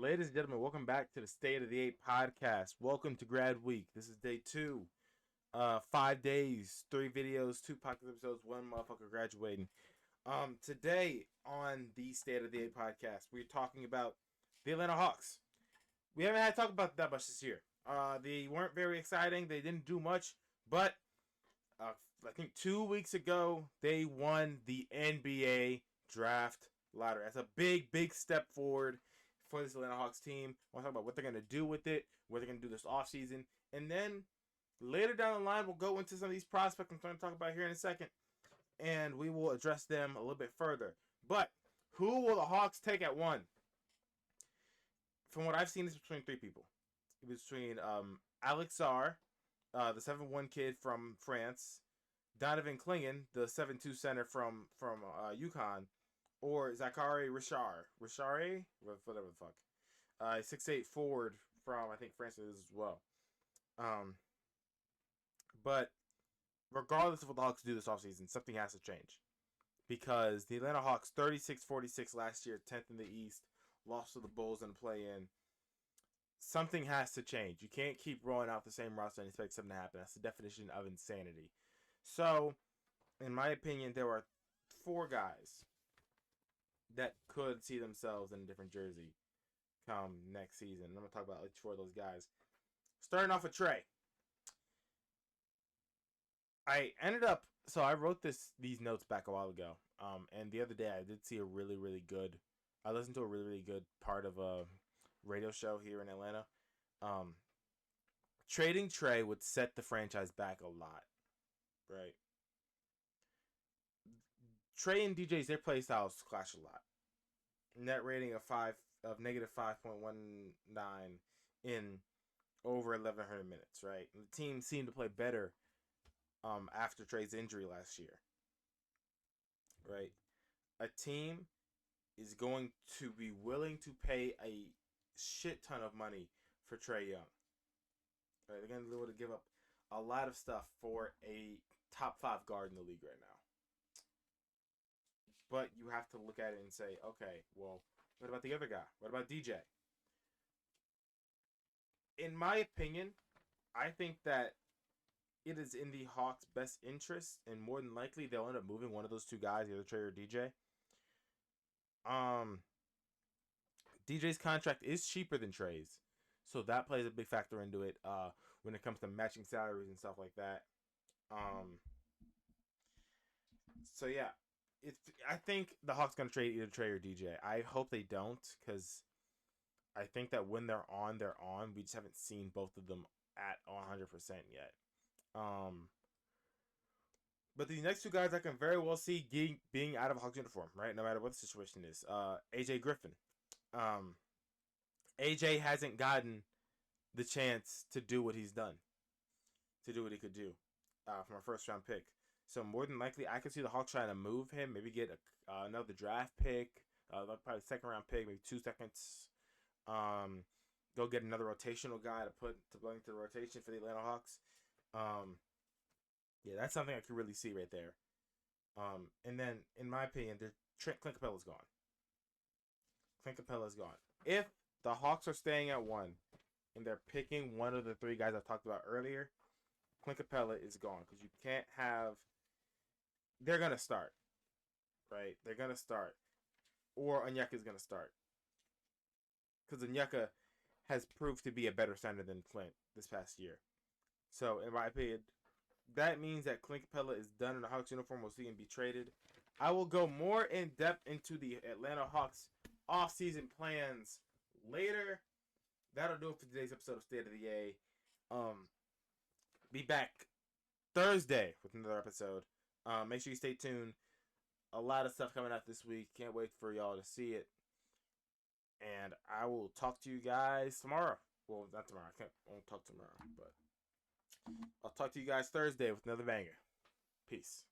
Ladies and gentlemen, welcome back to the State of the Eight podcast. Welcome to Grad Week. This is day 2. 5 days, 3 videos, 2 podcast episodes, 1 motherfucker graduating. Today on the State of the Eight podcast, we're talking about the Atlanta Hawks. We haven't had to talk about that much this year. They weren't very exciting. They didn't do much, but I think 2 weeks ago they won the NBA draft lottery. That's a big, big step forward for this Atlanta Hawks team. I want to talk about what they're going to do with it, what they're going to do this offseason. And then later down the line, we'll go into some of these prospects I'm going to talk about here in a second. And we will address them a little bit further. But who will the Hawks take at 1? From what I've seen, it's between 3 people. It's between Alex Sarr, the 7'1" kid from France, Donovan Clingan, the 7'2" center from UConn, or Zachary Richard, whatever the fuck, 6'8" forward from I think France is as well. But regardless of what the Hawks do this offseason, something has to change because the Atlanta Hawks 36-46 last year, 10th in the East, lost to the Bulls in the play-in. Something has to change. You can't keep rolling out the same roster and expect something to happen. That's the definition of insanity. So, in my opinion, there are 4 guys that could see themselves in a different jersey come next season. I'm going to talk about each 4 of those guys. Starting off with Trey. I wrote these notes back a while ago. And the other day I did see I listened to a really, really good part of a radio show here in Atlanta. Trading Trey would set the franchise back a lot. Right? Trey and DJ's, their play styles clash a lot. Net rating of negative 5.19 in over 1,100 minutes, right? And the team seemed to play better after Trey's injury last year, right? A team is going to be willing to pay a shit ton of money for Trey Young. Right? They're going to be able to give up a lot of stuff for a top 5 guard in the league right now. But you have to look at it and say, okay, well, what about the other guy? What about DJ? In my opinion, I think that it is in the Hawks' best interest, and more than likely they'll end up moving one of those 2 guys, either Trey or DJ. DJ's contract is cheaper than Trey's, so that plays a big factor into it when it comes to matching salaries and stuff like that. So yeah, I think the Hawks gonna trade either Trey or DJ. I hope they don't, because I think that when they're on, they're on. We just haven't seen both of them at 100% yet. But these next 2 guys I can very well see being out of a Hawks uniform, right? No matter what the situation is. AJ Griffin. AJ hasn't gotten the chance to do what he's done, to do what he could do from a first round pick. So more than likely, I could see the Hawks trying to move him, maybe get another draft pick, probably 2nd round pick, maybe 2 seconds. Go get another rotational guy to bring to the rotation for the Atlanta Hawks. Yeah, that's something I could really see right there. And then, in my opinion, Clint Capella's gone. Clint Capella's gone. If the Hawks are staying at 1 and they're picking one of the 3 guys I talked about earlier, Clint Capella is gone, because you can't have. They're gonna start, right? They're gonna start, or Onyeka is gonna start, because Onyeka has proved to be a better center than Clint this past year. So, in my opinion, that means that Clint Capella is done in the Hawks uniform. We'll see him be traded. I will go more in depth into the Atlanta Hawks offseason plans later. That'll do it for today's episode of State of the A. Be back Thursday with another episode. Make sure you stay tuned. A lot of stuff coming out this week. Can't wait for y'all to see it. And I will talk to you guys tomorrow. Well, not tomorrow. I won't talk tomorrow, but I'll talk to you guys Thursday with another banger. Peace.